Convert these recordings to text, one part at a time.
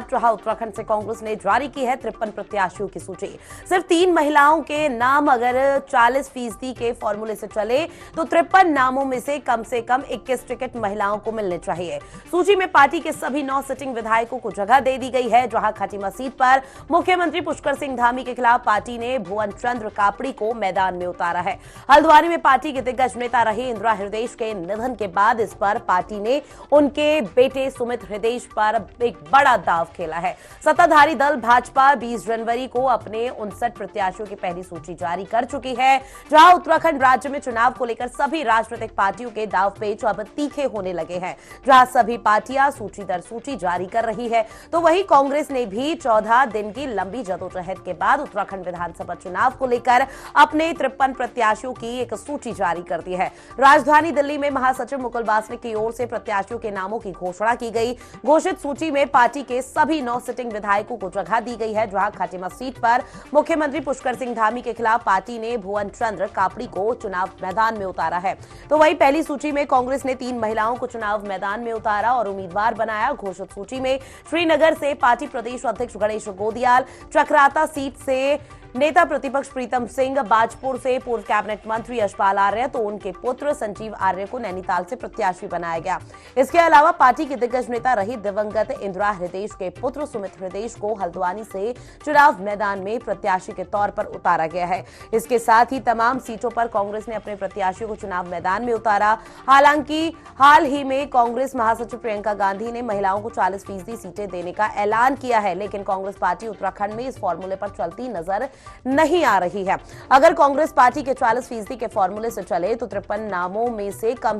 बाद जहां उत्तराखंड से कांग्रेस ने जारी की है 53 प्रत्याशियों की सूची। सिर्फ 3 महिलाओं के नाम अगर 40% के फॉर्मूले से चले तो 53 नामों में से कम 21 टिकट महिलाओं को मिलने चाहिए। सूची में पार्टी के सभी 9 सिटिंग विधायकों को जगह दे दी गई है। जहां खटीमा सीट पर मुख्यमंत्री पुष्कर सिंह धामी के खिलाफ पार्टी ने भुवन चंद्र कापड़ी को मैदान में उतारा है। हल्द्वानी में पार्टी के दिग्गज नेता रहे इंदिरा हृदय के निधन के बाद इस पर पार्टी ने उनके बेटे सुमित हृदय पर एक बड़ा दांव खेला है। सत्ताधारी दल भाजपा 20 जनवरी को अपने 59 प्रत्याशियों की पहली सूची जारी कर चुकी है। जहां उत्तराखंड राज्य में चुनाव को लेकर सभी राजनीतिक पार्टियों के दांव पेच अब तीखे होने लगे हैं। जहां सभी पार्टियां सूची दर सूची जारी कर रही है, तो वहीं कांग्रेस ने भी 14 दिन की लंबी जदोजहद के बाद उत्तराखंड विधानसभा चुनाव को लेकर अपने 53 प्रत्याशियों की एक सूची जारी कर दी है। राजधानी दिल्ली में महासचिव मुकुल वासनिक की ओर से प्रत्याशियों के नामों की घोषणा की गई। घोषित सूची में पार्टी के सभी 9 सिटिंग विधायकों को जगह दी गई है। जहां खटीमा सीट पर मुख्यमंत्री पुष्कर सिंह धामी के खिलाफ पार्टी ने भुवन चंद्र कापड़ी को चुनाव मैदान में उतारा है। तो वहीं पहली सूची में कांग्रेस ने 3 महिलाओं को चुनाव मैदान में उतारा और उम्मीदवार बनाया। घोषित सूची में श्रीनगर से पार्टी प्रदेश अध्यक्ष गणेश गोदियाल, चक्राता सीट से नेता प्रतिपक्ष प्रीतम सिंह, बाजपुर से पूर्व कैबिनेट मंत्री यशपाल आर्य तो उनके पुत्र संजीव आर्य को नैनीताल से प्रत्याशी बनाया गया। इसके अलावा पार्टी के दिग्गज नेता रही दिवंगत इंदिरा हृदय के पुत्र सुमित हृदय को हल्द्वानी से चुनाव मैदान में प्रत्याशी के तौर पर उतारा गया है। इसके साथ ही तमाम सीटों पर कांग्रेस ने अपने प्रत्याशियों को चुनाव मैदान में उतारा। हालांकि हाल ही में कांग्रेस महासचिव प्रियंका गांधी ने महिलाओं को 40% सीटें देने का ऐलान किया है, लेकिन कांग्रेस पार्टी उत्तराखंड में इस फॉर्मूले पर चलती नजर नहीं आ रही है। अगर कांग्रेस पार्टी के 40% के फॉर्मूले से चले तो 53 नामों में से कम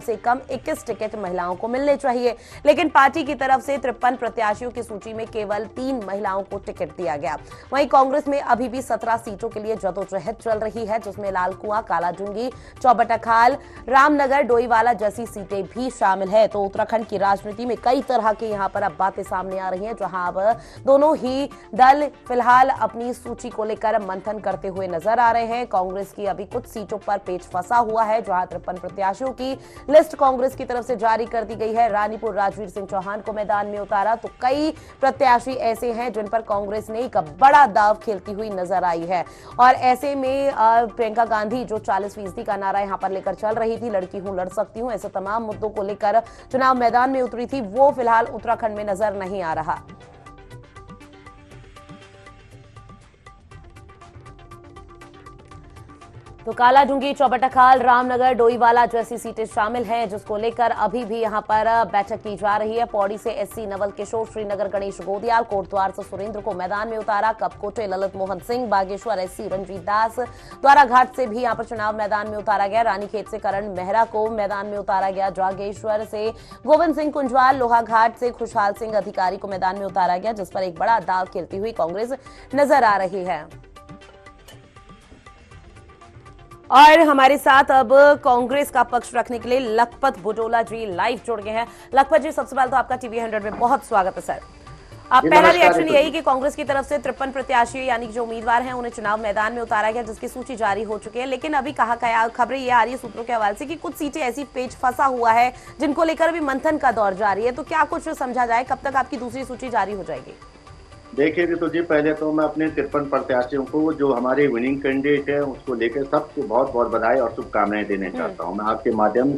21 टिकट महिलाओं को मिलने चाहिए, लेकिन पार्टी की तरफ से 53 प्रत्याशियों की सूची में केवल 3 महिलाओं को टिकट दिया गया। वहीं कांग्रेस में अभी भी 17 सीटों के लिए जदोजहद चल रही है, जिसमें लालकुआं, कालाजुंगी, चौबटखाल, रामनगर, डोईवाला जैसी सीटें भी शामिल है। तो उत्तराखंड की राजनीति में कई तरह की यहां पर अब बातें सामने आ रही हैं, जहां अब दोनों ही दल फिलहाल अपनी सूची को लेकर मंथन करते हुए नजर आ रहे हैं। कांग्रेस की अभी कुछ सीटों पर पेच फंसा हुआ है, जहां 53 प्रत्याशियों की लिस्ट कांग्रेस की तरफ से जारी कर दी गई है। रानीपुर राजवीर सिंह चौहान को मैदान में उतारा तो कई प्रत्याशी ऐसे हैं जिन पर कांग्रेस ने एक बड़ा दांव खेलती हुई नजर आई है। और ऐसे में प्रियंका गांधी जो 40% का नारा यहां पर लेकर चल रही थी, लड़की हूं लड़ सकती हूं, ऐसे तमाम मुद्दों को लेकर चुनाव मैदान में उतरी थी, वो फिलहाल उत्तराखंड में नजर नहीं आ रहा। तो कालाजुंगी, चौबटखाल, रामनगर, डोईवाला जैसी सीटें शामिल हैं, जिसको लेकर अभी भी यहां पर बैठक की जा रही है। पौड़ी से एससी नवल किशोर, श्रीनगर गणेश गोदियाल, कोटद्वार से सुरेंद्र को मैदान में उतारा। कपकोटे ललित मोहन सिंह, बागेश्वर एससी रंजीत दास, द्वाराघाट से भी यहां पर चुनाव मैदान में उतारा गया। रानीखेत से करण मेहरा को मैदान में उतारा गया। जागेश्वर से गोविंद सिंह कुंजवाल, लोहाघाट से खुशहाल सिंह अधिकारी को मैदान में उतारा गया, जिस पर एक बड़ा दांव खेलती हुई कांग्रेस नजर आ रही है। और हमारे साथ अब कांग्रेस का पक्ष रखने के लिए लखपत बुटोला जी लाइव जुड़ गए हैं। लखपत जी, सबसे पहले तो आपका टीवी 100 में बहुत स्वागत है सर। आप पहला रिएक्शन यही कि कांग्रेस की तरफ से 53 प्रत्याशी यानी कि जो उम्मीदवार हैं उन्हें चुनाव मैदान में उतारा गया, जिसकी सूची जारी हो चुकी है, लेकिन अभी कहा गया, खबरें ये आ रही है सूत्रों के हवाले से कि कुछ सीटें ऐसी पेच फंसा हुआ है जिनको लेकर अभी मंथन का दौर जारी है। तो क्या कुछ समझा जाए, कब तक आपकी दूसरी सूची जारी हो जाएगी? देखिए तो जी, पहले तो मैं अपने 53 प्रत्याशियों को जो हमारे विनिंग कैंडिडेट है उसको लेकर सबको बहुत बहुत बधाई और शुभकामनाएं देने चाहता हूं। मैं आपके माध्यम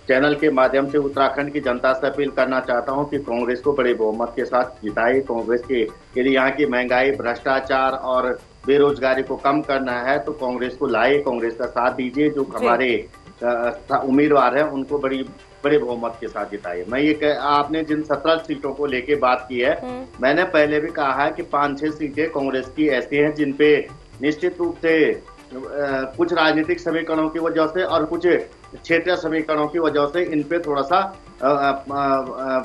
चैनल के माध्यम से उत्तराखंड की जनता से अपील करना चाहता हूं कि कांग्रेस को बड़े बहुमत के साथ जिताए। कांग्रेस के लिए यहाँ की महंगाई, भ्रष्टाचार और बेरोजगारी को कम करना है तो कांग्रेस को लाए, कांग्रेस का साथ दीजिए। जो हमारे उम्मीदवार हैं उनको बड़े बहुमत के साथ जिताइए। मैं ये आपने जिन 17 सीटों को लेके बात की है, मैंने पहले भी कहा है कि 5-6 सीटें कांग्रेस की ऐसी हैं जिन पे निश्चित रूप से कुछ राजनीतिक समीकरणों की वजह से और कुछ क्षेत्रीय समीकरणों की वजह से इन पे थोड़ा सा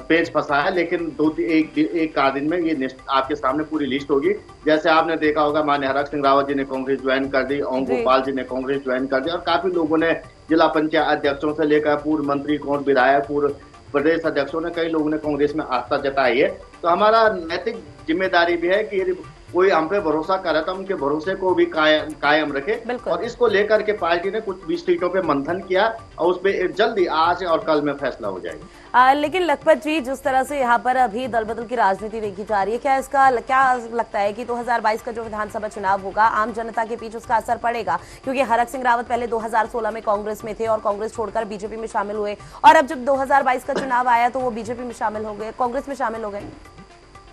पेच फंसा है, लेकिन एक दिन में ये आपके सामने पूरी लिस्ट होगी। जैसे आपने देखा होगा, माननीय हरक सिंह रावत जी ने कांग्रेस ज्वाइन कर दी, ओम गोपाल जी ने कांग्रेस ज्वाइन कर दी और काफी लोगों ने जिला पंचायत अध्यक्षों से लेकर पूर्व मंत्री, कौन विधायक, पूर्व प्रदेश अध्यक्षों ने, कई लोगों ने कांग्रेस में आस्था जताई है। तो हमारा नैतिक जिम्मेदारी भी है कि यदि कोई हम पे भरोसा करे तो उनके भरोसे को भी कायम रखे। बिल्कुल। और इसको लेकर के पार्टी ने कुछ 20 सीटों पे मंथन किया और उस पे जल्दी आज और कल में फैसला हो जाएगा। लेकिन लखपत जी, जिस तरह से यहाँ पर अभी दल बदल की राजनीति देखी जा रही है, क्या इसका क्या लगता है कि 2022 का जो विधानसभा चुनाव होगा आम जनता के बीच उसका असर पड़ेगा? क्योंकि हरक सिंह रावत पहले 2016 में कांग्रेस में थे और कांग्रेस छोड़कर बीजेपी में शामिल हुए, और अब जब 2022 का चुनाव आया तो वो बीजेपी में शामिल हो गए, कांग्रेस में शामिल हो गए।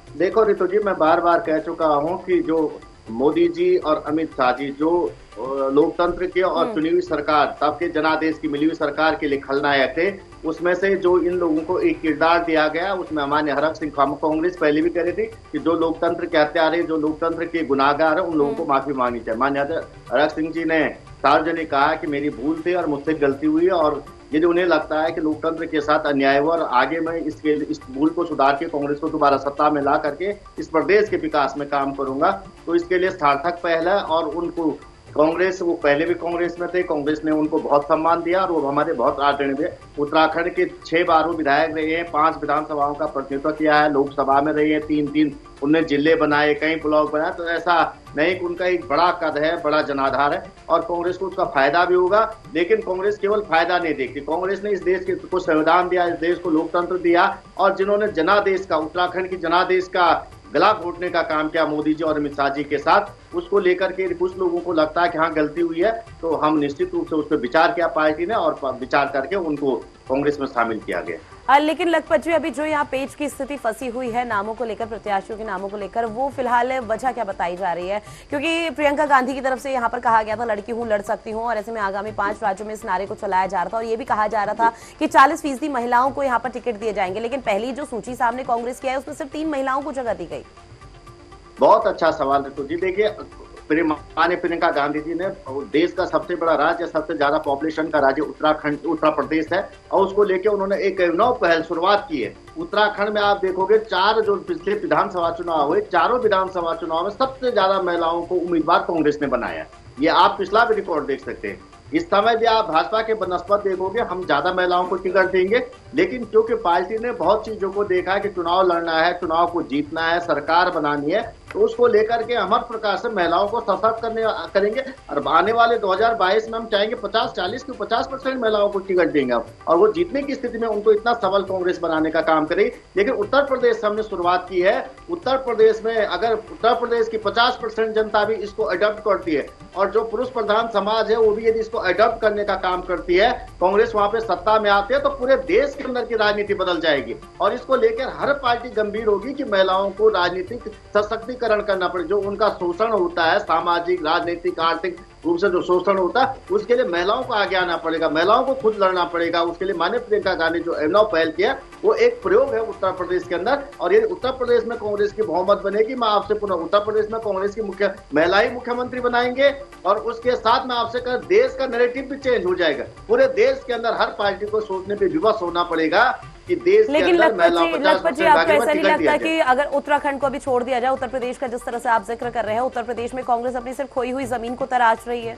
देखो रितु जी, मैं बार बार कह चुका हूं कि जो मोदी जी और अमित शाह जी जो लोकतंत्र के और चुनी हुई सरकार, तब के जनादेश की मिली हुई सरकार के लिए खलनायक थे, उसमें से जो इन लोगों को एक किरदार दिया गया, उसमें माननीय हरक सिंह, कांग्रेस पहले भी कह रही थी कि जो लोकतंत्र के हत्यारे, जो लोकतंत्र के गुनाहगार है, उन लोगों को माफी मांगनी चाहिए। माननीय हरक सिंह जी ने सार्वजनिक कहा कि मेरी भूल थी और मुझसे गलती हुई है, और यदि उन्हें लगता है कि लोकतंत्र के साथ अन्याय हुआ और आगे मैं इस भूल को सुधार के कांग्रेस को दोबारा सत्ता में ला करके इस प्रदेश के विकास में काम करूंगा, तो इसके लिए सार्थक पहल है। और उनको कांग्रेस, वो पहले भी कांग्रेस में थे, कांग्रेस ने उनको बहुत सम्मान दिया और वो हमारे बहुत आदरणीय। उत्तराखंड के 6 बार वो विधायक रहे हैं, 5 विधानसभाओं का प्रतिनिधित्व किया है, लोकसभा में रहे हैं 3 उनने जिले बनाए, कई ब्लॉक बनाए। तो ऐसा नहीं कि उनका एक बड़ा कद है, बड़ा जनाधार है और कांग्रेस को उसका फायदा भी होगा। लेकिन कांग्रेस केवल फायदा नहीं देखती, कांग्रेस ने इस देश को संविधान दिया, इस देश को लोकतंत्र दिया, और जिन्होंने जनादेश का, उत्तराखंड की जनादेश का गला घोटने का काम किया मोदी जी और अमित शाह जी के साथ, उसको लेकर के कुछ लोगों को लगता है कि हाँ गलती हुई है, तो हम निश्चित रूप से उस पर विचार किया पार्टी ने और विचार करके उनको कांग्रेस में शामिल किया गया। लेकिन लखपत जी, अभी जो यहाँ पेच की स्थिति फंसी हुई है नामों को लेकर, प्रत्याशियों के नामों को लेकर, वो फिलहाल वजह क्या बताई जा रही है? क्योंकि प्रियंका गांधी की तरफ से यहाँ पर कहा गया था लड़की हूँ, लड़ सकती हूँ, और ऐसे में आगामी 5 राज्यों में इस नारे को चलाया जा रहा था और ये भी कहा जा रहा था कि 40% महिलाओं को यहाँ पर टिकट दिए जाएंगे। लेकिन पहली जो सूची सामने कांग्रेस की है उसमें सिर्फ 3 महिलाओं को जगह दी गई। बहुत अच्छा सवाल है। तो जी देखिए, माननीय प्रियंका गांधी जी ने, देश का सबसे बड़ा राज्य, सबसे ज्यादा पॉपुलेशन का राज्य उत्तराखंड, उत्तर प्रदेश है, और उसको लेके उन्होंने एक नौ पहल शुरुआत की है। उत्तराखंड में आप देखोगे 4 जो पिछले विधानसभा चुनाव हुए, चारों विधानसभा चुनाव में सबसे ज्यादा महिलाओं को उम्मीदवार कांग्रेस ने बनाया। ये आप पिछला भी रिकॉर्ड देख सकते हैं। इस समय भी आप भाजपा के बनस्पत देखोगे, हम ज्यादा महिलाओं को टिकट देंगे, लेकिन क्योंकि पार्टी ने बहुत चीजों को देखा है कि चुनाव लड़ना है, चुनाव को जीतना है, सरकार बनानी है, तो उसको लेकर के हम हर प्रकार से महिलाओं को सशक्त करेंगे। और आने वाले 2022 में हम चाहेंगे 50-40 की 50% महिलाओं को टिकट देंगे, और वो जीतने की स्थिति में उनको इतना सबल कांग्रेस बनाने का काम करेगी। लेकिन उत्तर प्रदेश से हमने शुरुआत की है। उत्तर प्रदेश में अगर उत्तर प्रदेश की 50% जनता भी इसको अडॉप्ट करती है, और जो पुरुष प्रधान समाज है वो भी यदि इसको अडॉप्ट करने का काम करती है, कांग्रेस वहां पे सत्ता में आती है, तो पूरे देश के अंदर की राजनीति बदल जाएगी। और इसको लेकर हर पार्टी गंभीर होगी कि महिलाओं को राजनीतिक सशक्तिकरण करना पड़े। जो उनका शोषण होता है, सामाजिक, राजनीतिक, आर्थिक रूप से जो शोषण होता है, उसके लिए महिलाओं को आगे आना पड़ेगा, महिलाओं को खुद लड़ना पड़ेगा। उसके लिए माननीय प्रियंका गांधी जो अभिनव पहल किया, वो एक प्रयोग है उत्तर प्रदेश के अंदर। और ये उत्तर प्रदेश में कांग्रेस की बहुमत बनेगी, मैं आपसे पुनः उत्तर प्रदेश में कांग्रेस की महिला ही मुख्यमंत्री बनाएंगे, और उसके साथ में आपसे कर देश का नैरेटिव भी चेंज हो जाएगा। पूरे देश के अंदर हर पार्टी को सोचने पे विवश होना पड़ेगा कि देश के अंदर महिलाओं को 50% आपको ऐसा नहीं लगता कि अगर उत्तराखंड को भी छोड़ दिया जाए, उत्तर प्रदेश का जिस तरह से आप जिक्र कर रहे हैं, उत्तर प्रदेश में कांग्रेस अपनी सिर्फ खोई हुई जमीन को तराश रही है?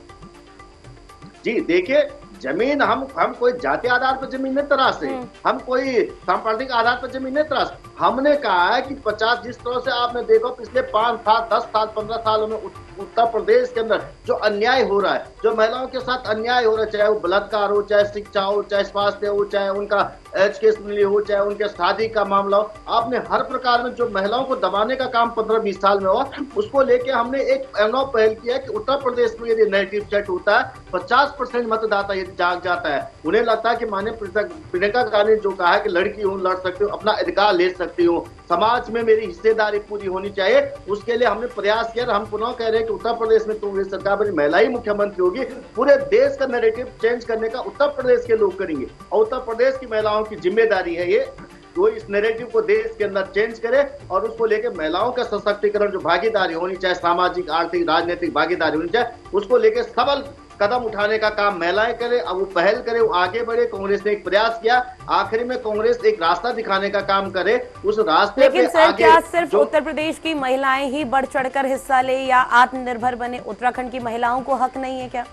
जी देखिए, जमीन हम कोई जाति आधार पर जमीन नहीं तराश रहे, हम कोई सांप्रदायिक आधार पर जमीन नहीं तराश। हमने कहा है कि 50, जिस तरह से आपने देखो पिछले 5 साल, 10 साल, 15 सालों में उत्तर प्रदेश के अंदर जो अन्याय हो रहा है, जो महिलाओं के साथ अन्याय हो रहा है, चाहे वो बलात्कार हो, चाहे शिक्षा हो, चाहे स्वास्थ्य हो, चाहे उनका एजुकेशन हो, चाहे उनके शादी का मामला हो, आपने हर प्रकार में जो महिलाओं को दबाने का काम 15-20 साल में हुआ, उसको लेके हमने एक अभिनव पहल किया कि उत्तर प्रदेश में यदि नैरेटिव सेट होता है, 50% मतदाता यदि जाग जाता है, उन्हें लगता है कि माननीय प्रियंका गांधी जो कहा है कि लड़की हूँ, लड़ सकती हूँ, अपना अधिकार ले सकती हूँ, समाज में मेरी हिस्सेदारी पूरी होनी चाहिए, उसके लिए हमने प्रयास किया। हम पुनः कह रहे हैं कि उत्तर प्रदेश में कांग्रेस सरकार बनी, महिला ही मुख्यमंत्री होगी। पूरे देश का नैरेटिव चेंज करने का उत्तर प्रदेश के लोग करेंगे, और उत्तर प्रदेश की महिलाओं की जिम्मेदारी है ये, वो इस नैरेटिव को देश के अंदर चेंज करे, और उसको लेकर महिलाओं का सशक्तिकरण, जो भागीदारी होनी चाहिए, सामाजिक, आर्थिक, राजनीतिक भागीदारी होनी चाहिए, उसको लेकर सबल कदम उठाने का काम महिलाएं करें। अब वो पहल करे, वो आगे बढ़े। कांग्रेस ने एक प्रयास किया, आखिरी में कांग्रेस एक रास्ता दिखाने का काम करे, उस रास्ते लेकिन पे सर आगे क्या सिर्फ उत्तर प्रदेश की महिलाएं ही बढ़ चढ़कर हिस्सा ले या आत्मनिर्भर बने, उत्तराखंड की महिलाओं को हक नहीं है क्या?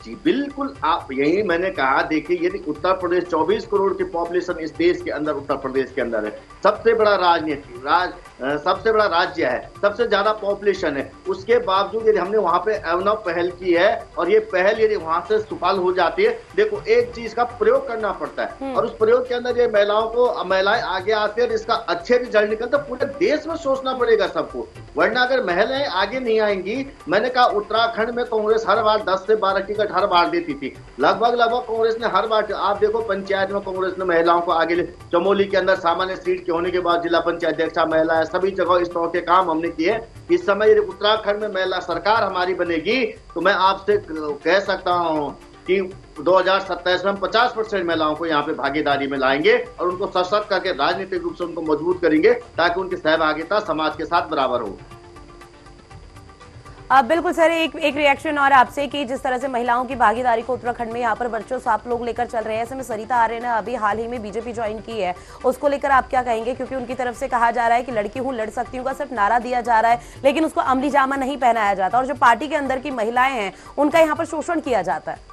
जी बिल्कुल, आप यही मैंने कहा। देखिए, यदि उत्तर प्रदेश 24 करोड़ की पॉपुलेशन इस देश के अंदर, उत्तर प्रदेश के अंदर है, सबसे बड़ा सबसे बड़ा राज्य है, सबसे ज्यादा पॉपुलेशन है, उसके बावजूद यदि हमने वहां पे अभिनव पहल की है और ये पहल यदि वहां से सफल हो जाती है, देखो एक चीज का प्रयोग करना पड़ता है और उस प्रयोग के अंदर ये महिलाएं आगे आती है और इसका अच्छे रिजल्ट निकलता, पूरे देश में सोचना पड़ेगा सबको। वरना अगर महिलाएं आगे नहीं आएंगी, मैंने कहा उत्तराखंड में कांग्रेस हर बार 10 से 12 टिकट हर बार देती थी, लगभग कांग्रेस ने हर बार, आप देखो पंचायत में कांग्रेस ने महिलाओं को आगे चमोली के अंदर सामान्य सीट के होने के बाद जिला पंचायत अध्यक्षा महिला है, सभी जगह इस तरह के काम हमने किए। इस समय यदि उत्तराखंड में महिला सरकार हमारी बनेगी तो मैं आपसे कह सकता हूं कि 2027 में हम 50% महिलाओं को यहाँ पे भागीदारी में लाएंगे और उनको सशक्त करके राजनीतिक रूप से उनको मजबूत करेंगे ताकि उनकी सहभागिता समाज के साथ बराबर हो। बिल्कुल सर, एक रिएक्शन और आपसे कि जिस तरह से महिलाओं की भागीदारी को उत्तराखंड में यहाँ पर वर्चस्व आप लोग लेकर चल रहे हैं, ऐसे में सरिता आर्य ने अभी हाल ही में बीजेपी ज्वाइन की है, उसको लेकर आप क्या कहेंगे? क्योंकि उनकी तरफ से कहा जा रहा है कि लड़की हूँ लड़ सकती हूँ का सिर्फ नारा दिया जा रहा है, लेकिन उसको अमली जामा नहीं पहनाया जाता और जो पार्टी के अंदर की महिलाएं हैं उनका यहाँ पर शोषण किया जाता है।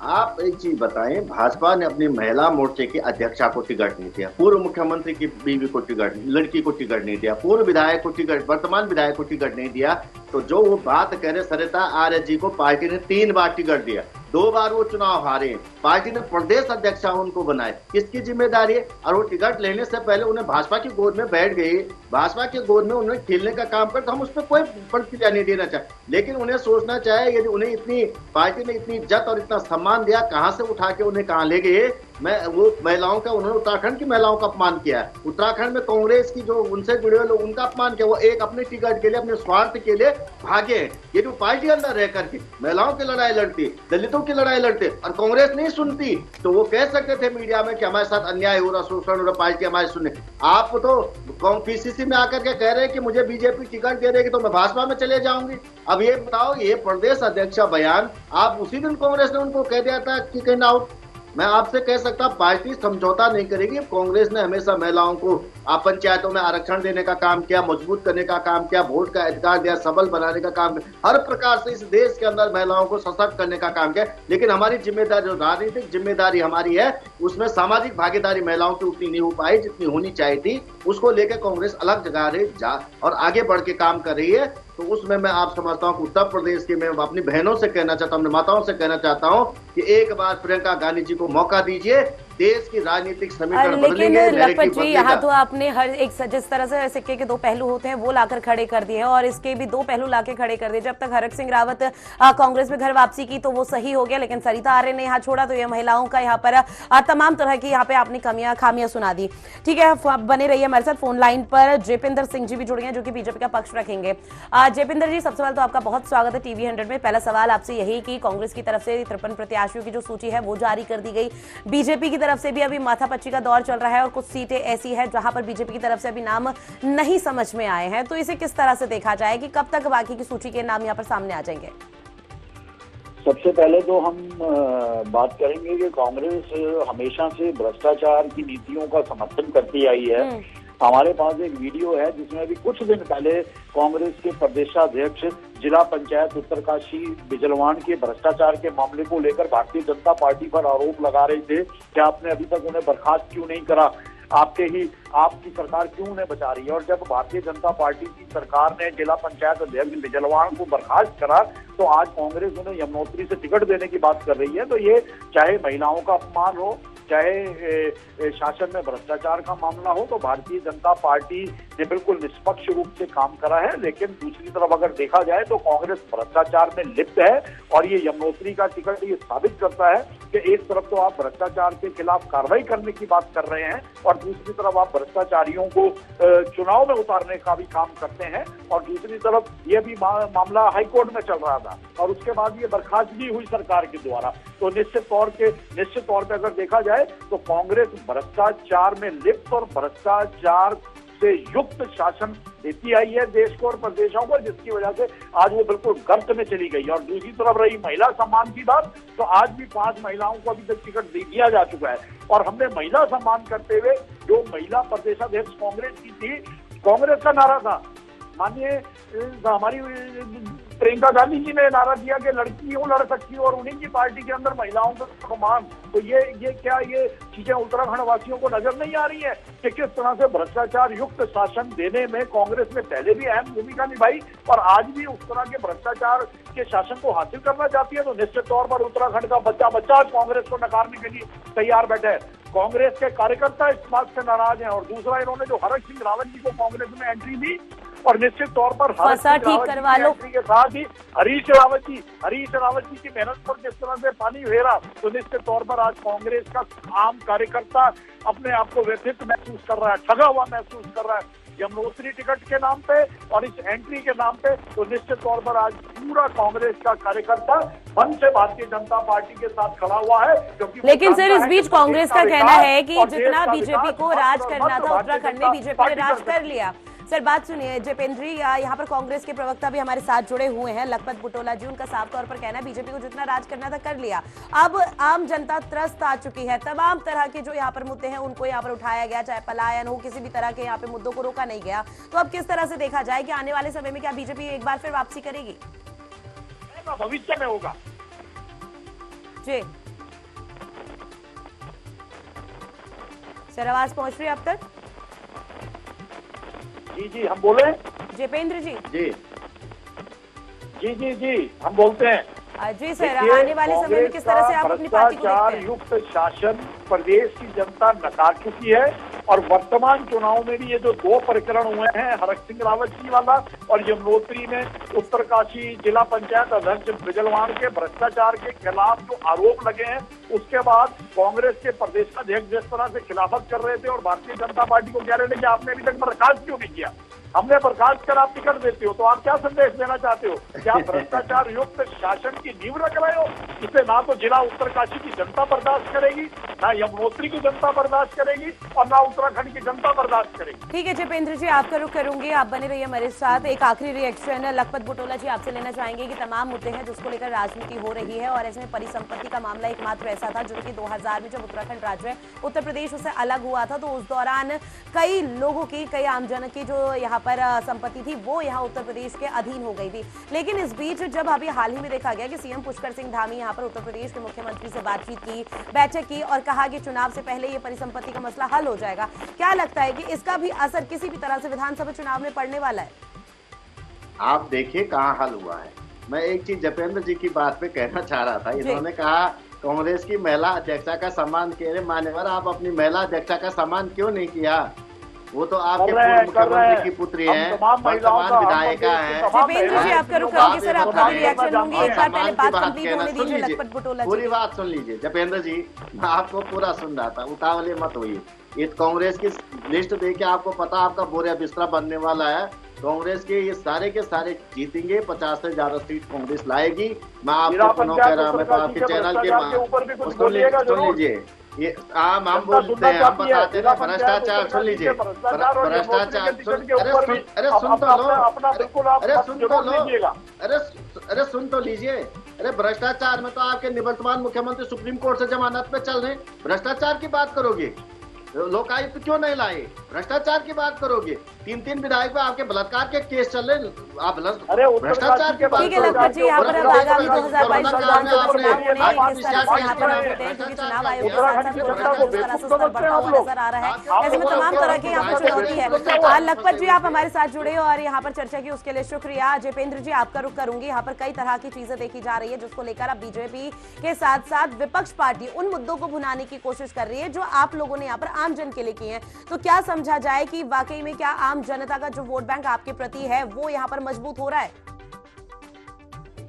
आप एक चीज बताएं, भाजपा ने अपनी महिला मोर्चे की अध्यक्षा को टिकट नहीं दिया, पूर्व मुख्यमंत्री की बीवी को टिकट, लड़की को टिकट नहीं दिया, पूर्व विधायक को टिकट, वर्तमान विधायक को टिकट नहीं दिया, तो जो वो बात कह रहे सरिता आर्य जी को पार्टी ने 3 बार टिकट दिया, 2 बार वो चुनाव हारे, पार्टी ने प्रदेश अध्यक्षा उनको बनाए, किसकी जिम्मेदारी है? और वो टिकट लेने से पहले उन्हें भाजपा की गोद में बैठ गई, भाजपा के गोद में उन्हें खेलने का काम कर, तो हम उस पर कोई प्रतिक्रिया नहीं देना चाहे, लेकिन उन्हें सोचना चाहे यदि उन्हें इतनी पार्टी ने इतनी इज्जत और इतना सम्मान दिया, कहां से उठा के उन्हें कहां ले गए? वो महिलाओं का, उन्होंने उत्तराखंड की महिलाओं का अपमान किया है, उत्तराखंड में कांग्रेस की जो उनसे जुड़े हुए लोग उनका अपमान किया, वो एक अपने टिकट के लिए, अपने स्वार्थ के लिए भागे हैं। ये जो पार्टी अंदर रह करके महिलाओं की लड़ाई लड़ती, दलितों की लड़ाई लड़ते और कांग्रेस नहीं सुनती, तो वो कह सकते थे मीडिया में कि हमारे साथ अन्याय हो रहा, शोषण हो रहा, पार्टी हमारी सुनने। आप तो पीसीसी में आकर के कह रहे हैं कि मुझे बीजेपी टिकट दे देगी तो मैं भाजपा में चले जाऊंगी। अब ये बताओ, ये प्रदेश अध्यक्ष बयान आप उसी दिन कांग्रेस ने उनको कह दिया था कि कहीं आउट। मैं आपसे कह सकता पार्टी समझौता नहीं करेगी। कांग्रेस ने हमेशा महिलाओं को पंचायतों में आरक्षण देने का काम किया, मजबूत करने का काम किया, वोट का अधिकार दिया, सबल बनाने का काम किया, हर प्रकार से इस देश के अंदर महिलाओं को सशक्त करने का काम किया। लेकिन हमारी जिम्मेदारी, जो राजनीतिक जिम्मेदारी हमारी है, उसमें सामाजिक भागीदारी महिलाओं की उतनी नहीं हो पाई जितनी होनी चाहिए थी। उसको लेकर कांग्रेस अलग जगह रही और आगे बढ़ के काम कर रही है। तो उसमें मैं आप समझता हूं कि उत्तर प्रदेश के, मैं अपनी बहनों से कहना चाहता हूं, अपनी माताओं से कहना चाहता हूं कि एक बार प्रियंका गांधी जी को मौका दीजिए, देश की राजनीतिक समीकरण बदलेंगे। लेकिन लखपत जी, यहाँ तो आपने हर एक, जिस तरह से सिक्के के 2 पहलू होते हैं वो लाकर खड़े कर दिए हैं और इसके भी 2 पहलू लाकर खड़े कर दिए। जब तक हरक सिंह रावत कांग्रेस में घर वापसी की तो वो सही हो गया, लेकिन सरिता आर्य ने यहाँ छोड़ा तो ये महिलाओं का यहाँ पर तमाम तरह की यहाँ पे आपने खामियां सुना दी। ठीक है, बने रहिए हमारे साथ। फोन लाइन पर जेपिंदर सिंह जी भी जुड़ गए जो कि बीजेपी का पक्ष रखेंगे। जेपिंदर जी, सबसे पहले तो आपका बहुत स्वागत है टीवी 100 में। पहला सवाल आपसे यही कि कांग्रेस की तरफ से 53 प्रत्याशियों की जो सूची है वो जारी कर दी गई, बीजेपी की तरफ से भी अभी माथापच्ची का दौर चल रहा है और कुछ सीटें ऐसी है जहां पर बीजेपी की तरफ से अभी नाम नहीं समझ में आए हैं, तो इसे किस तरह से देखा जाए कि कब तक बाकी की सूची के नाम यहां पर सामने आ जाएंगे? सबसे पहले तो हम बात करेंगे कि कांग्रेस हमेशा से भ्रष्टाचार की नीतियों का समर्थन करती आई है। हमारे पास एक वीडियो है जिसमें अभी कुछ दिन पहले कांग्रेस के प्रदेशाध्यक्ष जिला पंचायत उत्तरकाशी बिजलवान के भ्रष्टाचार के मामले को लेकर भारतीय जनता पार्टी पर आरोप लगा रहे थे कि आपने अभी तक उन्हें बर्खास्त क्यों नहीं करा, आपकी सरकार क्यों उन्हें बचा रही है। और जब भारतीय जनता पार्टी की सरकार ने जिला पंचायत अध्यक्ष बिजलवान को बर्खास्त करा तो आज कांग्रेस उन्हें यमुनोत्री से टिकट देने की बात कर रही है। तो ये चाहे महिलाओं का अपमान हो, चाहे शासन में भ्रष्टाचार का मामला हो, तो भारतीय जनता पार्टी ने बिल्कुल निष्पक्ष रूप से काम करा है। लेकिन दूसरी तरफ अगर देखा जाए तो कांग्रेस भ्रष्टाचार में लिप्त है और ये यमुनोत्री का टिकट ये साबित करता है कि एक तरफ तो आप भ्रष्टाचार के खिलाफ कार्रवाई करने की बात कर रहे हैं और दूसरी तरफ आप भ्रष्टाचारियों को चुनाव में उतारने का भी काम करते हैं। और दूसरी तरफ ये भी मामला हाईकोर्ट में चल रहा था और उसके बाद ये बर्खास्तगी हुई सरकार के द्वारा। तो निश्चित तौर पे अगर देखा जाए तो कांग्रेस भ्रष्टाचार में लिप्त और भ्रष्टाचार से युक्त शासन देती आई है देश को और प्रदेशों को, जिसकी वजह से आज वो बिल्कुल गर्त में चली गई। और दूसरी तरफ रही महिला सम्मान की बात, तो आज भी 5 महिलाओं को अभी तक टिकट दे दिया जा चुका है। और हमने महिला सम्मान करते हुए जो महिला प्रदेशाध्यक्ष कांग्रेस की थी, कांग्रेस का नारा था, माननीय हमारी प्रियंका गांधी जी ने नारा दिया कि लड़कियों लड़ सकती है और उन्हीं की पार्टी के अंदर महिलाओं का सम्मान। तो ये क्या ये चीजें उत्तराखंड वासियों को नजर नहीं आ रही है कि किस तरह से भ्रष्टाचार युक्त शासन देने में कांग्रेस ने पहले भी अहम भूमिका निभाई और आज भी उस तरह के भ्रष्टाचार के शासन को हासिल करना चाहती है। तो निश्चित तौर पर उत्तराखंड का बच्चा बच्चा कांग्रेस को नकारने के लिए तैयार बैठे है। कांग्रेस के कार्यकर्ता इस बात से नाराज हैं और दूसरा इन्होंने जो हरक सिंह रावत जी को कांग्रेस में एंट्री दी और निश्चित तौर पर हरक सिंह रावत जी के साथ ही हरीश रावत जी की मेहनत पर जिस तरह से पानी फेरा, तो निश्चित तौर पर आज कांग्रेस का आम कार्यकर्ता अपने आप को व्यथित महसूस कर रहा है, ठगा हुआ महसूस कर रहा है यमुनोत्री टिकट के नाम पे और इस एंट्री के नाम पे। तो निश्चित तौर पर आज पूरा कांग्रेस का कार्यकर्ता मन से भारतीय जनता पार्टी के साथ खड़ा हुआ है, क्योंकि लेकिन सर इस बीच कांग्रेस का कहना है कि जितना बीजेपी को राज करना था उत्तराखंड में बीजेपी ने राज कर लिया। सर बात सुनिए जयपेंद्र जी, यहाँ पर कांग्रेस के प्रवक्ता भी हमारे साथ जुड़े हुए हैं, लखपत बुटोला जी, उनका साफ तौर पर कहना है बीजेपी को जितना राज करना था कर लिया, अब आम जनता त्रस्त आ चुकी है, तमाम तरह के जो यहाँ पर मुद्दे हैं उनको यहाँ पर उठाया गया, चाहे पलायन हो, किसी भी तरह के यहाँ पे मुद्दों को रोका नहीं गया। तो अब किस तरह से देखा जाए कि आने वाले समय में क्या बीजेपी एक बार फिर वापसी करेगी? भविष्य में होगा जी सर, आवाज पहुंच रही है अब तक? जी हम बोले जयपेंद्र जी। जी हम बोलते हैं। जी सर, आने वाले समय में किस तरह से आप अपनी पार्टी को देखते हैं? युक्त शासन प्रदेश की जनता नकार चुकी है और वर्तमान चुनाव में भी ये जो दो प्रकरण हुए हैं, हरक सिंह रावत जी वाला और यमुनोत्री में उत्तरकाशी जिला पंचायत अध्यक्ष बिजलवाण के भ्रष्टाचार के खिलाफ जो आरोप लगे हैं, उसके बाद कांग्रेस के प्रदेश अध्यक्ष जिस तरह से खिलाफत कर रहे थे और भारतीय जनता पार्टी को कह रहे थे कि आपने अभी तक बर्खास्त क्यों नहीं किया, हमने बर्खास्त कर आप टिकट देते हो, तो आप क्या संदेश देना चाहते हो? क्या भ्रष्टाचार युक्त शासन की नींव रख रहे हो? इसे ना तो जिला उत्तरकाशी की जनता बर्दाश्त करेगी, ना यमुनोत्री की जनता बर्दाश्त करेगी और ना उत्तराखंड की जनता बर्दाश्त करेगी। ठीक है जयपेंद्र जी, आपका रुख करूंगी, आप बने रहिए हमारे साथ। एक आखिरी रिएक्शन लखपत बुटोला जी आपसे लेना चाहेंगे कि तमाम मुद्दे हैं जिसको लेकर राजनीति हो रही है और इसमें परिसंपत्ति का मामला एकमात्र ऐसा था जो कि 2000 में जब उत्तराखंड राज्य उत्तर प्रदेश उससे अलग हुआ था, तो उस दौरान कई लोगों की, कई आमजन की जो यहाँ पर संपत्ति थी वो यहाँ उत्तर प्रदेश के अधीन हो गई थी। लेकिन इस बीच जब अभी हाल ही में देखा गया कि सीएम पुष्कर सिंह धामी यहाँ पर उत्तर प्रदेश के मुख्यमंत्री से बातचीत की, बैठक की और कहा कि चुनाव से पहले ये परिसंपत्ति का मसला हल हो जाएगा, क्या लगता है कि इसका भी असर किसी भी तरह से विधानसभा चुनाव में पड़ने वाला है? आप देखिए कहाँ हल हुआ है। मैं एक चीज जयपेंद्र जी की बात पे कहना चाह रहा था, इन्होंने कहा कांग्रेस की महिला अध्यक्षा का सम्मान किए, मान्यवर आप अपनी महिला अध्यक्षा का सम्मान क्यों नहीं किया? वो तो आपके पूर्व मुख्यमंत्री की पुत्री है, वर्तमान विधायिका है। जयपेंद्र जी आपका रुख करूंगी सर, आपका रिएक्शन लूंगी, एक बार पहले बात कंप्लीट होने दीजिए लखपत बुटोला जी। पूरी बात सुन लीजिए जयपेंद्र जी, मैं आपको पूरा सुन रहा था, उतावले मत होइए। इस कांग्रेस की लिस्ट देख के आपको पता आपका बोरिया बिस्तरा बनने वाला है। कांग्रेस के ये सारे के सारे जीतेंगे, 50 से ज्यादा सीट कांग्रेस लाएगी। मैं आपको पुनः कह रहा, मैं तो आपके चैनल के सुन लीजिए, ये हम बोलते हैं, हम बताते हैं भ्रष्टाचार, सुन लीजिए भ्रष्टाचार, अरे सुन तो लीजिए। अरे भ्रष्टाचार में तो आपके निवर्तमान मुख्यमंत्री सुप्रीम कोर्ट से जमानत पे चल रहे, भ्रष्टाचार की बात करोगे? लोकायुक्त क्यों नहीं लाए? भ्रष्टाचार की बात करोगे? 3 विधायक पे आपके बलात्कार के केस चल रहे, आप भ्रष्टाचार की बात करोगे? लखपत जी यहाँ पर आगामी 2022 विधानसभा चुनाव होने हैं, किस तरह से यहाँ पर आप होते हैं क्योंकि चुनाव आयोग नजर आ रहा है, ऐसे में तमाम तरह की यहाँ पर चुनौती है। लखपत जी आप हमारे साथ जुड़े और यहाँ पर चर्चा की, उसके लिए शुक्रिया। जयपेंद्र जी आपका रुख करूंगी, यहाँ पर कई तरह की चीजें देखी जा रही है जिसको लेकर अब बीजेपी के साथ साथ विपक्ष पार्टी उन मुद्दों को भुनाने की कोशिश कर रही है जो आप लोगों ने यहाँ पर आम जन के लिए किए हैं। तो क्या समझा जाए कि वाकई में क्या आम जनता का जो वोट बैंक आपके प्रति है वो यहाँ पर मजबूत हो रहा है?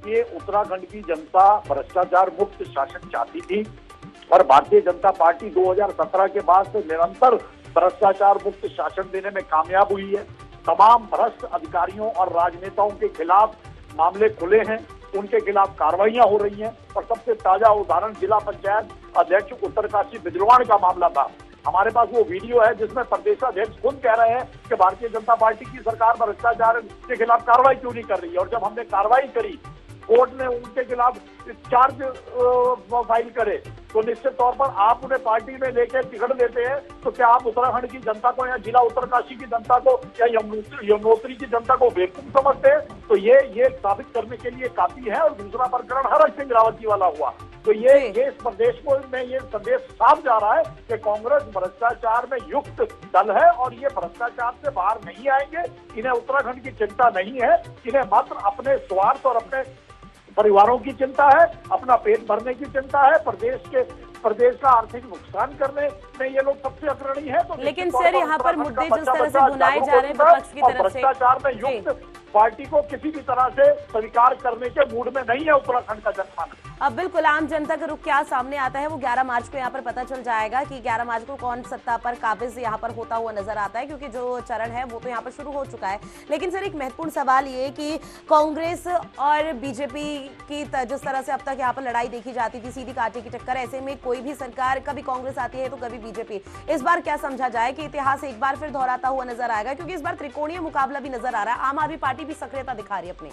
ये उत्तराखंड की जनता भ्रष्टाचार मुक्त शासन चाहती थी और भारतीय जनता पार्टी 2017 के बाद से निरंतर भ्रष्टाचार मुक्त शासन देने में कामयाब हुई है। तमाम भ्रष्ट अधिकारियों और राजनेताओं के खिलाफ मामले खुले हैं, उनके खिलाफ कार्रवाइयां हो रही हैं और सबसे ताजा उदाहरण जिला पंचायत अध्यक्ष उत्तरकाशी बिजलवाण का मामला था। हमारे पास वो वीडियो है जिसमें प्रदेशाध्यक्ष खुद कह रहे हैं कि भारतीय जनता पार्टी की सरकार भ्रष्टाचार के खिलाफ कार्रवाई क्यों नहीं कर रही है, और जब हमने कार्रवाई करी कोर्ट ने उनके खिलाफ चार्ज फाइल करे, तो निश्चित तौर पर आप उन्हें पार्टी में लेकर टिकट देते हैं, तो क्या आप उत्तराखंड की जनता को या जिला उत्तरकाशी की जनता को या यमुनोत्री की जनता को बेवकूफ समझते हैं? तो ये साबित करने के लिए काफी है। और दूसरा प्रकरण हरक सिंह रावत जी वाला हुआ, तो ये इस प्रदेश को में ये संदेश साफ जा रहा है कि कांग्रेस भ्रष्टाचार में युक्त दल है और ये भ्रष्टाचार से बाहर नहीं आएंगे। इन्हें उत्तराखंड की चिंता नहीं है, इन्हें मात्र अपने स्वार्थ और अपने परिवारों की चिंता है, अपना पेट भरने की चिंता है, प्रदेश का आर्थिक नुकसान करने में ये लोग सबसे अग्रणी है। तो लेकिन सर यहाँ पर मुद्दे जिस तरह से बुनाए जा रहे हैं विपक्ष की तरफ से, भ्रष्टाचार में युक्त पार्टी को किसी भी तरह से स्वीकार करने के मूड में नहीं है उत्तराखंड का जनमानस। अब बिल्कुल आम जनता का रुख क्या सामने आता है वो 11 मार्च को यहाँ पर पता चल जाएगा कि 11 मार्च को कौन सत्ता पर काबिज यहाँ पर होता हुआ नजर आता है, क्योंकि जो चरण है वो तो यहाँ पर शुरू हो चुका है। लेकिन सर एक महत्वपूर्ण सवाल ये कि कांग्रेस और बीजेपी की जिस तरह से अब तक यहाँ पर लड़ाई देखी जाती थी, सीधी कांटे की टक्कर, ऐसे में कोई भी सरकार, कभी कांग्रेस आती है तो कभी बीजेपी, इस बार क्या समझा जाए कि इतिहास एक बार फिर दोहराता हुआ नजर आएगा? क्योंकि इस बार त्रिकोणीय मुकाबला भी नजर आ रहा है, आम आदमी पार्टी भी सक्रियता दिखा रही है अपनी।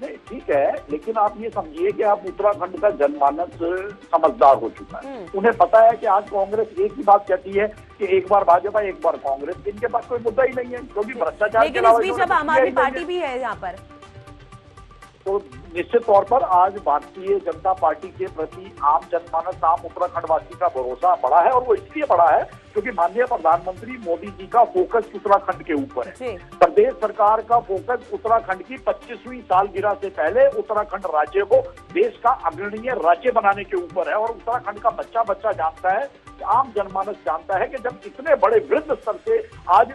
नहीं ठीक है, लेकिन आप ये समझिए कि आप उत्तराखंड का जनमानस समझदार हो चुका है। उन्हें पता है कि आज कांग्रेस एक ही बात कहती है कि एक बार भाजपा एक बार कांग्रेस, इनके पास कोई मुद्दा ही नहीं है, क्योंकि भ्रष्टाचार लेकिन इस बीच अब आम आदमी पार्टी भी है यहाँ पर, तो निश्चित तौर पर आज भारतीय जनता पार्टी के प्रति आम जनमानस, आम उत्तराखंडवासी का भरोसा बढ़ा है। और वो इसलिए बढ़ा है क्योंकि माननीय प्रधानमंत्री मोदी जी का फोकस उत्तराखंड के ऊपर है। प्रदेश सरकार का फोकस उत्तराखंड की 25वीं सालगिरह से पहले उत्तराखंड राज्य को देश का अग्रणीय राज्य बनाने के ऊपर है। और उत्तराखंड का बच्चा बच्चा जानता है, आम जनमानस जानता है कि जब इतने बड़े वृहद स्तर से आज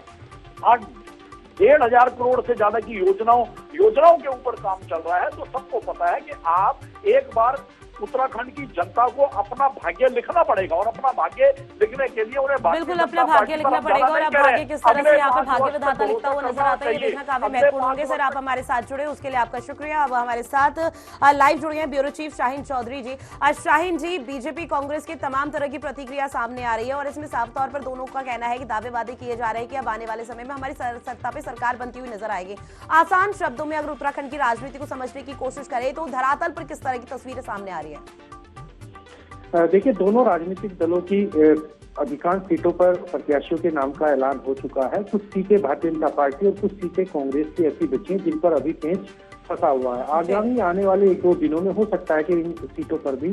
1,500 करोड़ से ज्यादा की योजनाओं के ऊपर काम चल रहा है, तो सबको पता है कि आप एक बार उत्तराखंड की जनता को अपना भाग्य लिखना पड़ेगा। और अपना भाग्य लिखने के लिए उन्हें बिल्कुल अपना भाग्य लिखना पड़ेगा। और अब भाग्य किस तरह से यहाँ पर भाग्य विधाता लिखता हुआ नजर आता है, ये देखना काफी महत्वपूर्ण होंगे। सर आप हमारे साथ जुड़े, उसके लिए आपका शुक्रिया। अब हमारे साथ लाइव जुड़े हैं ब्यूरो चीफ शाहीन चौधरी जी। शाहीन जी, बीजेपी कांग्रेस की तमाम तरह की प्रतिक्रिया सामने आ रही है और इसमें साफ तौर पर दोनों का कहना है कि दावे वादे किए जा रहे हैं कि अब आने वाले समय में हमारी सत्ता पे सरकार बनती हुई नजर आएगी। आसान शब्दों में अगर उत्तराखंड की राजनीति को समझने की कोशिश करें तो धरातल पर किस तरह की तस्वीरें सामने आ रही है? देखिए, दोनों राजनीतिक दलों की अधिकांश सीटों पर प्रत्याशियों के नाम का ऐलान हो चुका है। कुछ सीटें भारतीय जनता पार्टी और कुछ सीटें कांग्रेस की ऐसी बची हैं जिन पर अभी पेंच फंसा हुआ है। आगामी आने वाले 1-2 दिनों में हो सकता है कि इन सीटों पर भी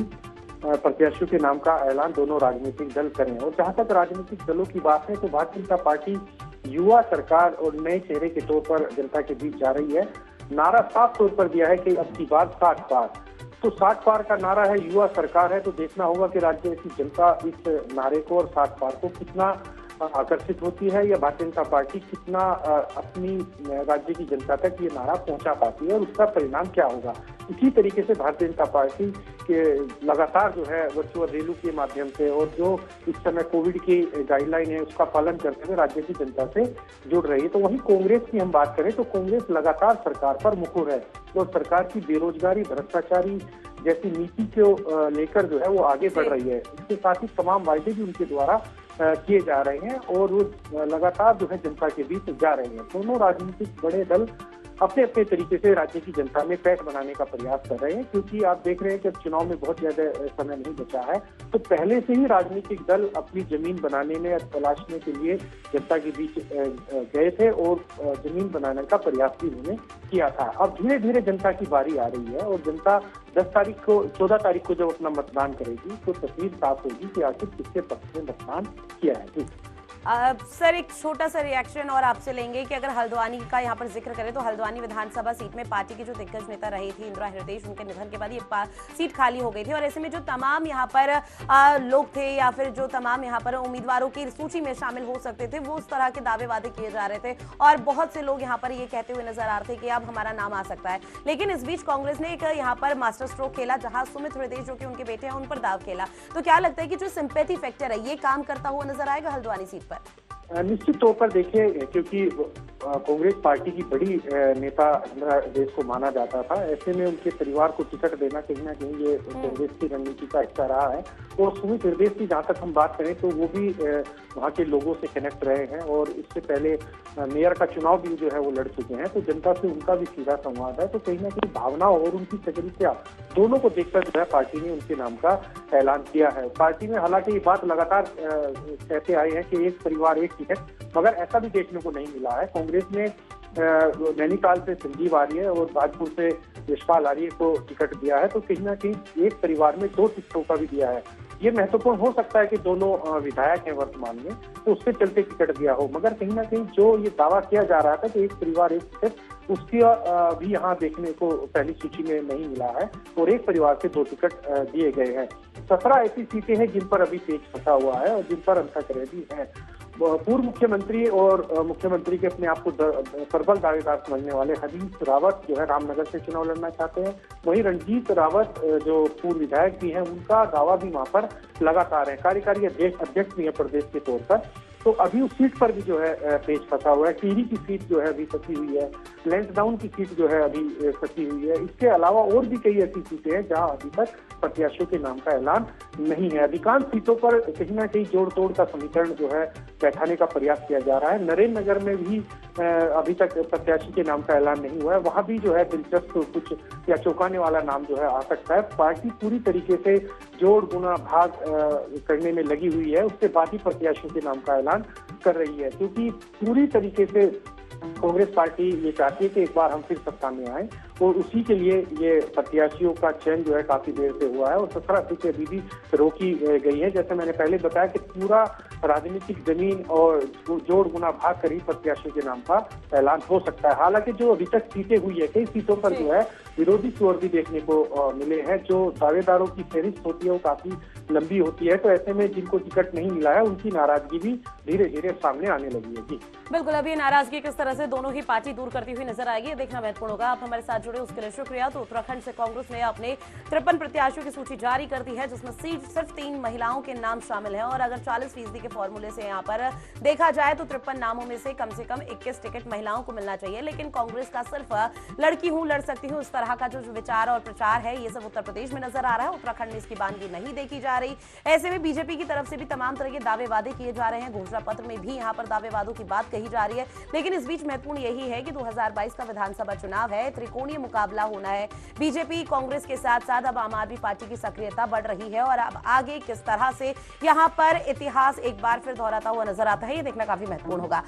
प्रत्याशियों के नाम का ऐलान दोनों राजनीतिक दल करें। और जहां तक राजनीतिक दलों की बात है तो भारतीय जनता पार्टी युवा सरकार और नए चेहरे के तौर पर जनता के बीच जा रही है। नारा साफ तौर पर दिया है कि अब की बात 60 पार, तो 60 पार का नारा है, युवा सरकार है। तो देखना होगा कि राज्य की जनता इस नारे को और 60 पार को कितना आकर्षित होती है या भारतीय जनता पार्टी कितना अपनी राज्य की जनता तक ये नारा पहुंचा पाती है और उसका परिणाम क्या होगा। इसी तरीके से भारतीय जनता पार्टी के लगातार जो है वर्चुअल रैली के माध्यम से और जो इस समय कोविड की गाइडलाइन है उसका पालन करते हुए राज्य की जनता से जुड़ रही है। तो वहीं कांग्रेस की हम बात करें तो कांग्रेस लगातार सरकार पर मुखर है और सरकार की बेरोजगारी, भ्रष्टाचारी जैसी नीति को लेकर जो है वो आगे बढ़ रही है। इसके साथ ही तमाम वायदे भी उनके द्वारा किए जा रहे हैं और वो लगातार जो है जनता के बीच जा रहे हैं। दोनों राजनीतिक बड़े दल अपने अपने तरीके से राज्य की जनता में पैठ बनाने का प्रयास कर रहे हैं, क्योंकि आप देख रहे हैं कि अब चुनाव में बहुत ज्यादा समय नहीं बचा है। तो पहले से ही राजनीतिक दल अपनी जमीन बनाने में, तलाशने के लिए जनता के बीच गए थे और जमीन बनाने का प्रयास भी उन्होंने किया था। अब धीरे धीरे जनता की बारी आ रही है और जनता 14 तारीख को जब अपना मतदान करेगी तो तस्वीर साफ होगी कि आखिर किसके पक्ष में मतदान किया है। सर एक छोटा सा रिएक्शन और आपसे लेंगे कि अगर हल्द्वानी का यहाँ पर जिक्र करें तो हल्द्वानी विधानसभा सीट में पार्टी की जो दिग्गज नेता रही थी इंदिरा हृदय, उनके निधन के बाद ये सीट खाली हो गई थी और ऐसे में जो तमाम यहाँ पर लोग थे या फिर जो तमाम यहाँ पर उम्मीदवारों की सूची में शामिल हो सकते थे वो उस तरह के दावे वादे किए जा रहे थे और बहुत से लोग यहाँ पर ये कहते हुए नजर आ रहे थे कि अब हमारा नाम आ सकता है। लेकिन इस बीच कांग्रेस ने एक यहाँ पर मास्टर स्ट्रोक खेला जहां सुमित हृदय जो कि उनके बेटे हैं उन पर दाव खेला। तो क्या लगता है कि जो सिंपैथी फैक्टर है ये काम करता हुआ नजर आएगा हल्द्वानी सीट पर? निश्चित तौर पर देखिए, क्योंकि कांग्रेस पार्टी की बड़ी नेता इंदिरा देश को माना जाता था। ऐसे में उनके परिवार को टिकट देना कहीं ना कहीं ये कांग्रेस की रणनीति का हिस्सा रहा है। और सुमित हृदय की जहाँ तक हम बात करें तो वो भी वहाँ के लोगों से कनेक्ट रहे हैं और इससे पहले मेयर का चुनाव भी जो है वो लड़ चुके हैं, तो जनता से उनका भी सीधा संवाद है। तो कहीं ना कहीं भावना और उनकी सक्रियता दोनों को देखकर जो है पार्टी ने उनके नाम का ऐलान किया है। पार्टी में हालांकि ये बात लगातार कहते आए हैं कि एक परिवार एक टिकट, मगर ऐसा भी देखने को नहीं मिला है। कांग्रेस ने नैनीताल से संजीव आर्य और भाजपुर से यशपाल आर्य को टिकट दिया है, तो कहीं ना कहीं एक परिवार में 2 टिकटों का भी दिया है। ये महत्वपूर्ण हो सकता है कि दोनों विधायक हैं वर्तमान में, तो उसके चलते टिकट दिया हो, मगर कहीं ना कहीं जो ये दावा किया जा रहा था कि एक परिवार एक टिकट, उसकी भी यहाँ देखने को पहली सूची में नहीं मिला है और एक परिवार से 2 टिकट दिए गए हैं। 17 ऐसी सीटें हैं जिन पर अभी पेच फंसा हुआ है और जिन पर अंतःकलह भी है। पूर्व मुख्यमंत्री और मुख्यमंत्री के अपने आप को प्रबल दावेदार समझने वाले हरीश रावत जो है रामनगर से चुनाव लड़ना चाहते हैं। वहीं रणजीत रावत जो पूर्व विधायक भी हैं, उनका दावा भी वहां पर लगातार है। कार्यकारी अध्यक्ष भी है प्रदेश के तौर पर। तो अभी उस सीट पर भी जो है पेच फंसा हुआ है। टिहरी की सीट जो है अभी फंसी हुई है, लैंसडाउन की सीट जो है अभी फंसी हुई है। इसके अलावा और भी कई ऐसी सीटें हैं जहां अभी तक प्रत्याशियों के नाम का ऐलान नहीं है। अधिकांश सीटों पर कहीं ना कहीं जोड़ तोड़ का समीकरण जो है बैठाने का प्रयास किया जा रहा है। नरेंद्र नगर में भी अभी तक प्रत्याशी के नाम का ऐलान नहीं हुआ है, वहां भी जो है दिलचस्प कुछ या चौंकाने वाला नाम जो है आ सकता है। पार्टी पूरी तरीके से जोड़ गुना भाग करने में लगी हुई है, उसके बाद ही प्रत्याशियों के नाम का ऐलान कर रही है, क्योंकि पूरी तरीके से कांग्रेस पार्टी ये चाहती है कि एक बार हम फिर सत्ता में आए और उसी के लिए ये प्रत्याशियों का चयन जो है काफी देर से हुआ है और 17 सीटें अभी भी रोकी गई है। जैसे मैंने पहले बताया कि पूरा राजनीतिक जमीन और जोड़ गुना भाग कर ही प्रत्याशियों के नाम का ऐलान हो सकता है। हालांकि जो अभी तक सीटें हुई है, कई सीटों पर जो है विरोधी स्वर भी देखने को मिले हैं। जो दावेदारों की फहरिस्त होती है वो काफी लंबी होती है, तो ऐसे में जिनको टिकट नहीं मिला है उनकी नाराजगी भी धीरे धीरे सामने आने लगी है। जी बिल्कुल, अभी नाराजगी किस तरह से दोनों ही पार्टी दूर करती हुई नजर आएगी, ये देखना महत्वपूर्ण होगा। आप हमारे साथ जुड़े उसके लिए शुक्रिया। तो उत्तराखंड से कांग्रेस ने अपने 53 प्रत्याशियों की सूची जारी कर दी है, जिसमें सिर्फ 3 महिलाओं के नाम शामिल हैं। और अगर 40% के फॉर्मूले से यहाँ पर देखा जाए तो 53 नामों में से कम 21 टिकट महिलाओं को मिलना चाहिए। लेकिन कांग्रेस का सिर्फ लड़की हूं लड़ सकती हूं इस तरह का जो विचार और प्रचार है, ये सब उत्तर प्रदेश में नजर आ रहा है। उत्तराखंड में इसकी बानगी नहीं देखी जा रही। ऐसे में बीजेपी की तरफ से भी तमाम तरह के दावे वादे किए जा रहे हैं। घोषणा पत्र में भी यहाँ पर दावे वादों की बात कही जा रही है। लेकिन इस बीच महत्वपूर्ण यही है कि 2022 का विधानसभा चुनाव है, त्रिकोणीय मुकाबला होना है। बीजेपी कांग्रेस के साथ साथ अब आम आदमी पार्टी की सक्रियता बढ़ रही है और अब आगे किस तरह से यहाँ पर इतिहास एक बार फिर दोहराता हुआ नजर आता है, ये देखना काफी महत्वपूर्ण होगा।